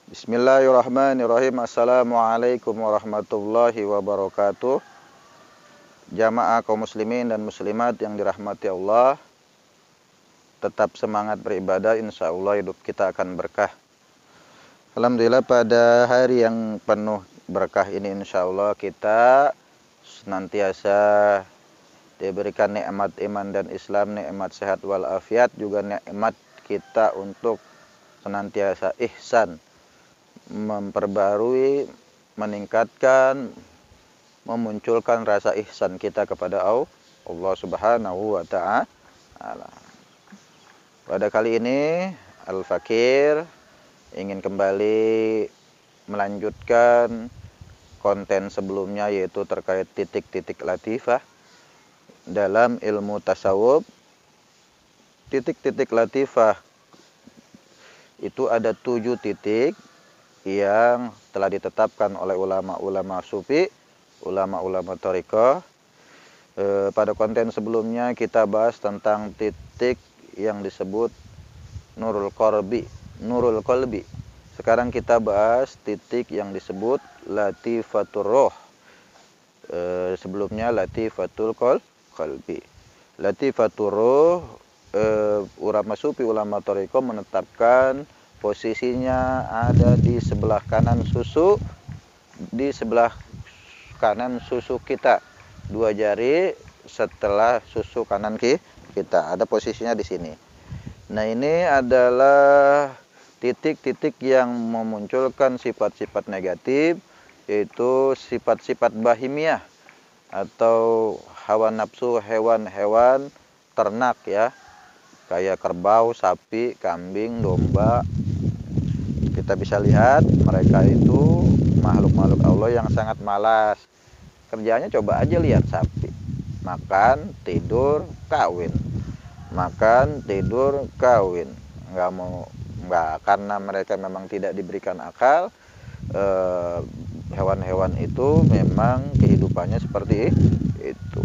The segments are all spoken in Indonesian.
Bismillahirrahmanirrahim. Assalamualaikum warahmatullahi wabarakatuh. Jamaah kaum muslimin dan muslimat yang dirahmati Allah, tetap semangat beribadah, insya Allah hidup kita akan berkah. Alhamdulillah, pada hari yang penuh berkah ini insya Allah kita senantiasa diberikan nikmat iman dan Islam, nikmat sehat walafiat, juga nikmat kita untuk senantiasa ihsan, memperbarui, meningkatkan, memunculkan rasa ihsan kita kepada Allah Subhanahu wa ta'ala. Pada kali ini Al-Fakir ingin kembali melanjutkan konten sebelumnya, yaitu terkait titik-titik latifah dalam ilmu tasawuf. Titik-titik latifah itu ada 7 titik yang telah ditetapkan oleh ulama-ulama sufi, ulama-ulama thariqah. Pada konten sebelumnya kita bahas tentang titik yang disebut nurul qalbi. Sekarang kita bahas titik yang disebut latifatur roh. Sebelumnya latifatul qalbi. Latifatur roh, ulama sufi, ulama thariqah menetapkan posisinya ada di sebelah kanan susu, kita, 2 jari setelah susu kanan kita, ada posisinya di sini. Nah, ini adalah titik-titik yang memunculkan sifat-sifat negatif, yaitu sifat-sifat bahimiyah atau hawa nafsu hewan-hewan ternak ya, kayak kerbau, sapi, kambing, domba. Kita bisa lihat mereka itu makhluk-makhluk Allah yang sangat malas. Kerjanya coba aja lihat sapi, makan, tidur, kawin, makan, tidur, kawin. Nggak, karena mereka memang tidak diberikan akal. Hewan-hewan itu memang kehidupannya seperti itu.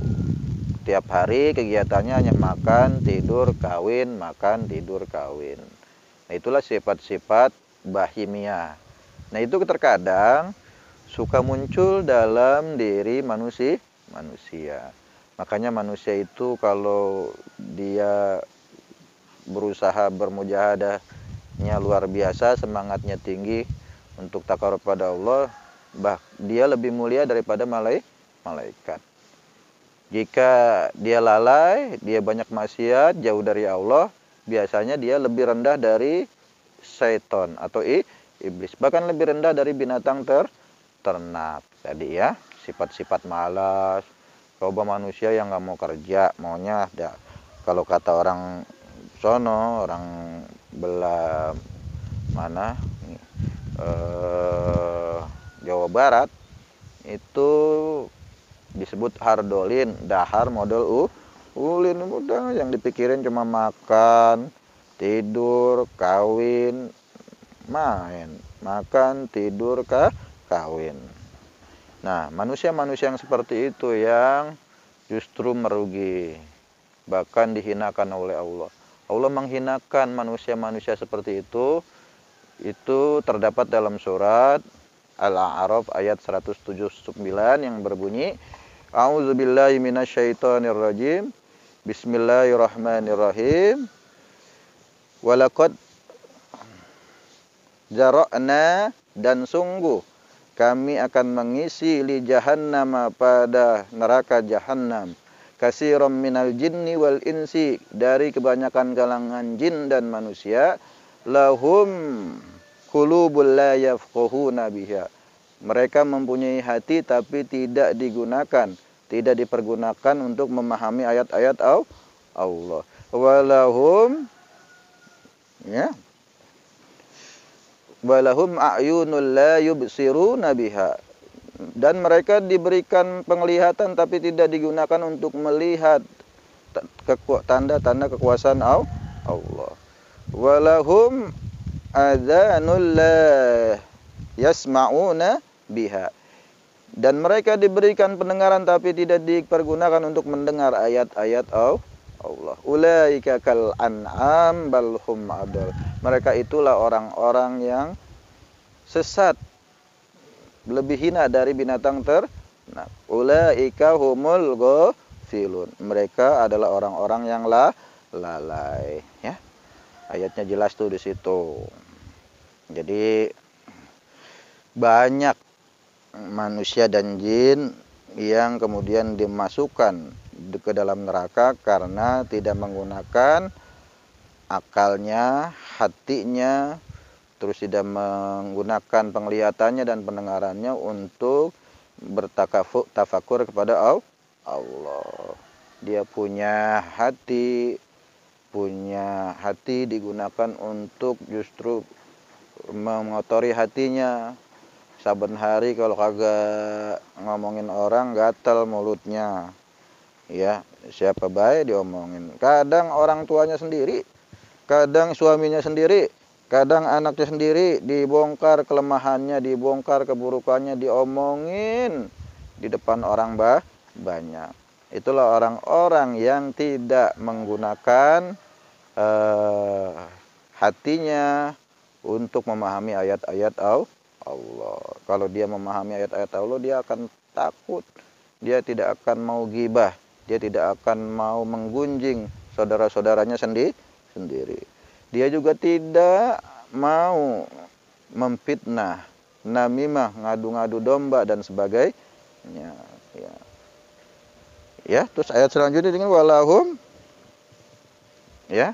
Tiap hari kegiatannya hanya makan, tidur, kawin, makan, tidur, kawin. Nah, itulah sifat-sifat bahimiyah. Nah, itu terkadang suka muncul dalam diri manusia. Makanya manusia itu kalau dia berusaha bermujahadahnya luar biasa, semangatnya tinggi untuk takarub pada Allah, dia lebih mulia daripada malaikat. Jika dia lalai, dia banyak maksiat, jauh dari Allah, biasanya dia lebih rendah dari syaitan atau iblis, bahkan lebih rendah dari binatang ternak tadi ya. Sifat-sifat malas, coba manusia yang nggak mau kerja, maunya kalau kata orang sono, orang belah mana, Jawa Barat, itu disebut hardolin, dahar model ulin. Udah yang dipikirin cuma makan, tidur, kawin, main, makan, tidur, kawin. Nah, manusia-manusia yang seperti itu yang justru merugi, bahkan dihinakan oleh Allah. Allah menghinakan manusia-manusia seperti itu terdapat dalam surat Al-A'raf ayat 179 yang berbunyi, A'udzubillahi minasyaitonirrajim. Bismillahirrahmanirrahim. Walaqad zara'na, dan sungguh kami akan mengisi li jahannama, pada neraka jahannam, katsiran minal jinni wal insi, dari kebanyakan kalangan jin dan manusia, lahum qulubul la yafqahuna biha, mereka mempunyai hati tapi tidak dipergunakan untuk memahami ayat-ayat Allah. Walahum a'yunul la yubsiruna biha, dan mereka diberikan penglihatan tapi tidak digunakan untuk melihat tanda-tanda kekuasaan Allah. Walahum adzanul la yasma'una biha, dan mereka diberikan pendengaran tapi tidak dipergunakan untuk mendengar ayat-ayat Allah. Ulaika kal an'am bal hum adall, mereka itulah orang-orang yang sesat, lebih hina dari binatang ternak. Ulaika humul ghafilun. Mereka adalah orang-orang yang lalai, ya. Ayatnya jelas tuh di situ. Jadi banyak manusia dan jin yang kemudian dimasukkan ke dalam neraka karena tidak menggunakan akalnya, hatinya, terus tidak menggunakan penglihatannya dan pendengarannya untuk bertafakur kepada Allah. Dia punya hati digunakan untuk justru mengotori hatinya. Saben hari kalau kagak ngomongin orang gatal mulutnya. Ya, siapa baik diomongin. Kadang orang tuanya sendiri, kadang suaminya sendiri, kadang anaknya sendiri dibongkar kelemahannya, dibongkar keburukannya, diomongin di depan orang banyak. Itulah orang-orang yang tidak menggunakan hatinya untuk memahami ayat-ayat Allah. Kalau dia memahami ayat-ayat Allah, dia akan takut. Dia tidak akan mau gibah. Dia tidak akan mau menggunjing saudara-saudaranya sendiri. Dia juga tidak mau memfitnah, namimah, ngadu-ngadu domba dan sebagainya. Ya, terus ayat selanjutnya dengan walahum, ya,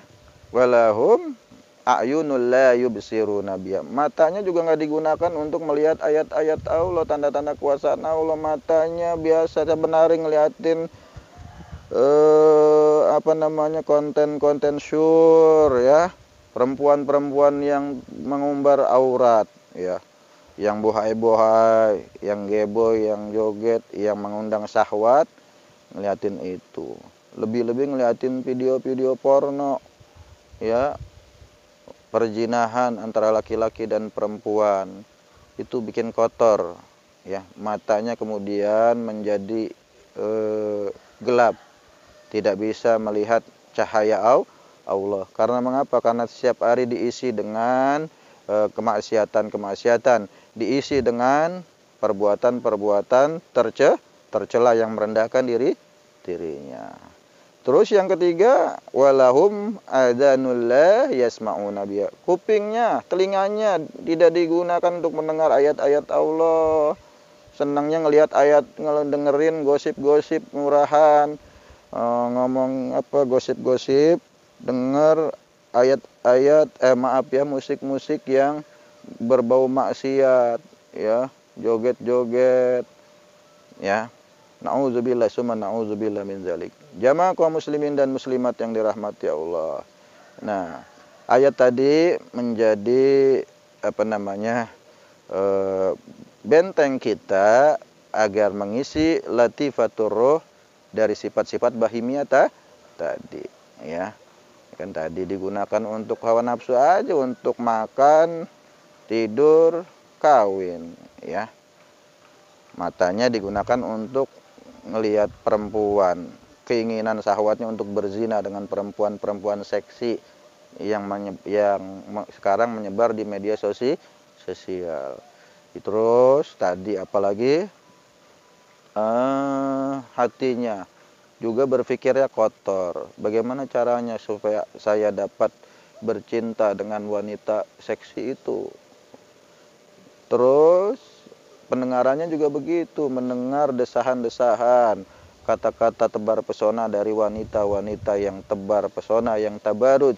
walahum a'yunul la yubsiruna biha. Matanya juga nggak digunakan untuk melihat ayat-ayat Allah, tanda-tanda kuasaan Allah. Matanya biasa sebenarnya ngeliatin konten-konten syur, ya. Perempuan-perempuan yang mengumbar aurat, ya. Yang bohai-bohai, yang geboy, yang joget, yang mengundang syahwat, ngeliatin itu. Lebih-lebih ngeliatin video-video porno, ya. Perzinahan antara laki-laki dan perempuan itu bikin kotor, ya. Matanya kemudian menjadi gelap, tidak bisa melihat cahaya Allah. Karena mengapa? Karena setiap hari diisi dengan kemaksiatan, diisi dengan perbuatan-perbuatan tercela yang merendahkan dirinya. Terus yang ketiga, walahum adhanul la yasma'una biha. Kupingnya, telinganya tidak digunakan untuk mendengar ayat-ayat Allah. Senangnya ngelihat ayat, dengerin gosip-gosip murahan, ngomong gosip-gosip, dengar ayat-ayat musik-musik yang berbau maksiat, ya, joget-joget, ya. Na'udzubillah summa na'udzubillah min zalik. Jamaah kaum muslimin dan muslimat yang dirahmati Allah. Nah, ayat tadi menjadi benteng kita agar mengisi latifatur ruh dari sifat-sifat bahimiyah tadi, ya. Kan tadi digunakan untuk hawa nafsu aja, untuk makan, tidur, kawin, ya. Matanya digunakan untuk ngelihat perempuan, keinginan syahwatnya untuk berzina dengan perempuan-perempuan seksi yang sekarang menyebar di media sosial. Terus tadi apalagi hatinya juga berpikirnya kotor. Bagaimana caranya supaya saya dapat bercinta dengan wanita seksi itu? Terus pendengarannya juga begitu, mendengar desahan-desahan, kata-kata tebar pesona dari wanita-wanita yang tebar pesona, yang tabaruj,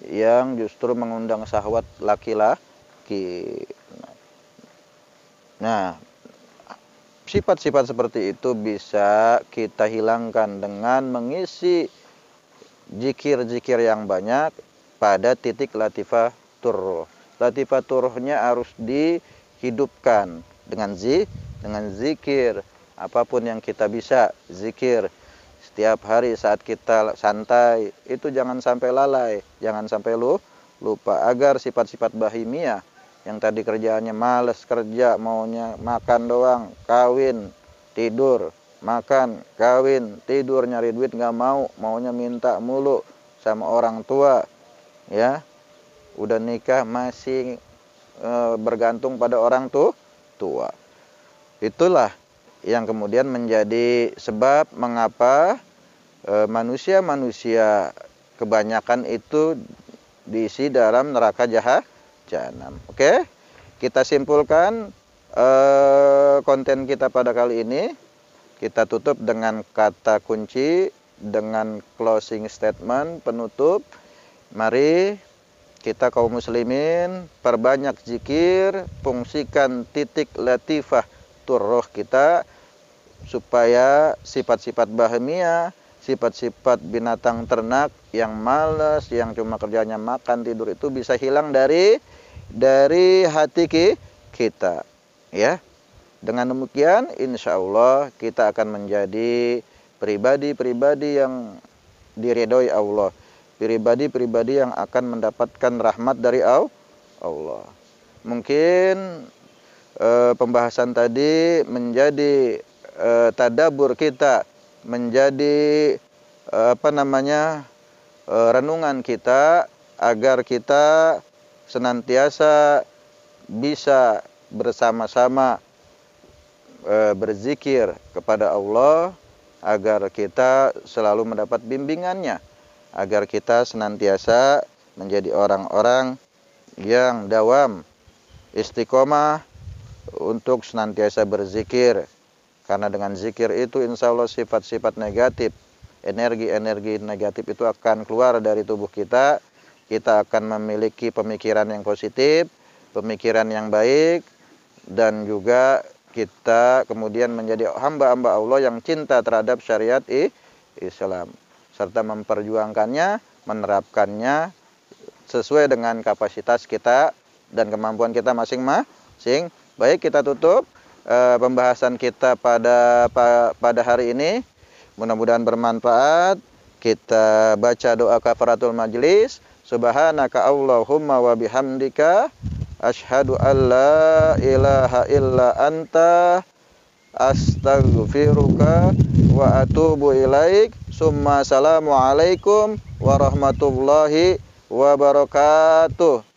yang justru mengundang syahwat laki-laki. Nah, sifat-sifat seperti itu bisa kita hilangkan dengan mengisi zikir-zikir yang banyak pada titik latifatur ruh. Latifatur ruhnya harus dihidupkan dengan zikir. Apapun yang kita bisa zikir setiap hari saat kita santai, itu jangan sampai lalai, jangan sampai lupa, agar sifat-sifat bahimiyah yang tadi kerjaannya males kerja, maunya makan doang, kawin, tidur, makan, kawin, tidur, nyari duit nggak mau, maunya minta mulu sama orang tua, ya. Udah nikah masih bergantung pada orang tua. Itulah yang kemudian menjadi sebab mengapa manusia-manusia kebanyakan itu diisi dalam neraka jahanam. Oke, kita simpulkan konten kita pada kali ini. Kita tutup dengan kata kunci, dengan closing statement, penutup. Mari kita kaum muslimin perbanyak zikir, fungsikan titik latifah turroh kita, supaya sifat-sifat bahimiyah, sifat-sifat binatang ternak yang malas, yang cuma kerjanya makan tidur itu bisa hilang dari hati kita, ya. Dengan demikian insya Allah kita akan menjadi pribadi-pribadi yang diridhoi Allah, pribadi-pribadi yang akan mendapatkan rahmat dari Allah. Mungkin pembahasan tadi menjadi tadabbur kita, menjadi renungan kita, agar kita senantiasa bisa bersama-sama berzikir kepada Allah, agar kita selalu mendapat bimbingannya, agar kita senantiasa menjadi orang-orang yang dawam istiqomah untuk senantiasa berzikir. Karena dengan zikir itu insya Allah sifat-sifat negatif, energi-energi negatif itu akan keluar dari tubuh kita. Kita akan memiliki pemikiran yang positif, pemikiran yang baik, dan juga kita kemudian menjadi hamba-hamba Allah yang cinta terhadap syariat Islam, serta memperjuangkannya, menerapkannya sesuai dengan kapasitas kita dan kemampuan kita masing-masing. Baik, kita tutup pembahasan kita pada hari ini. Mudah-mudahan bermanfaat. Kita baca doa kafaratul majlis. Subhanaka Allahumma wa bihamdika asyhadu an la ilaha illa anta astaghfiruka wa atubu ilaik. Summa assalamualaikum warahmatullahi wabarakatuh.